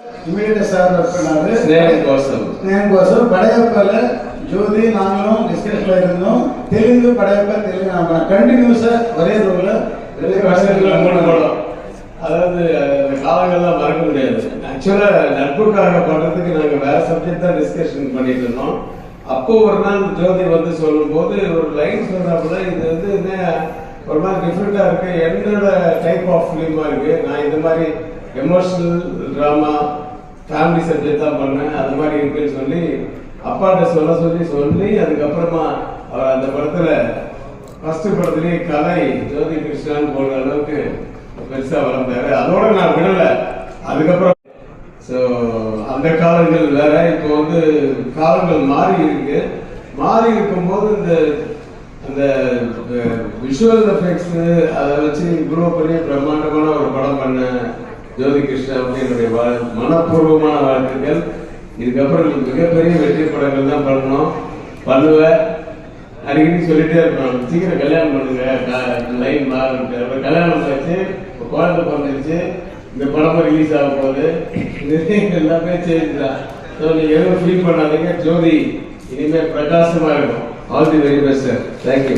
Immediate sir చెప్పినారు స్నేహం కోసం படையப்பால ஜோதி நாங்களும் டிஸ்கஷன்ல இருந்தோம். தெலுங்கு படையப்பா தெலுங்கு நம்ம கண்டினியூஸா ஒரே ரோல படம். அதாவது அந்த காலங்கள்லாம் மறக்க முடியாது. ஆக்சுவலா நட்புக்காக பண்றதுக்கு நாங்க வேற சப்ஜெக்ட் தான் டிஸ்கஷன் பண்ணிட்டு இருந்தோம். அப்போ ஒரு நாள் ஜோதி வந்து சொல்லும் போது ஒரு லைன் சொல்றாப்புல, இது வந்து என்ன ஒரு மாதிரி டிஃப்ரெண்டா இருக்கு, என்னோட டைப் ஆஃப் ஃபிலிமா இருக்கு, நான் இந்த மாதிரி எமோஷனல் டிராமா ஃபேமிலி சப்ஜெக்ட் தான் பண்ணேன், அது மாதிரி இருக்குன்னு சொல்லி அப்பாட்ட சொல்லி அதுக்கப்புறமா அவர் அந்த படத்துல ஃபர்ஸ்ட் படத்துலயே கலை ஜோதி கிருஷ்ணான்னு போடுற அளவுக்கு பெருசா வளர்ந்தாரு. அதோட நான் விடல. அதுக்கப்புறம் அந்த காலங்கள் வேற, இப்போ வந்து காலங்கள் மாறி இருக்கு. மாறி இருக்கும்போது அந்த விஷுவல் எஃபெக்ட்ஸ் அதை வச்சு குரோ பண்ணி பிரம்மாண்டமான ஒரு படம் பண்ண ஜோதி கிருஷ்ணாவுக்கு என்னுடைய மனப்பூர்வமான வாழ்த்துக்கள். இதுக்கப்புறம் மிகப்பெரிய வெற்றி படங்கள் தான் பண்ணுவேன். அடிக்கடி சொல்லிட்டே இருப்பேன், சீக்கிரம் கல்யாணம் பண்ணுங்க, லைன் மாறுன்ட்டு. அப்புறம் கல்யாணம் ஆச்சு, குழந்தை பிறந்துருச்சு, இந்த படமும் ரிலீஸ் ஆக போகுது. எல்லாமே சேஞ்ச் தான். ஸோ நீங்கள் எதுவும் ஃபீல் பண்ணாதீங்க, ஜோதி இனிமேல் பிரகாசமாக இருக்கும். All the very best sir. Thank you.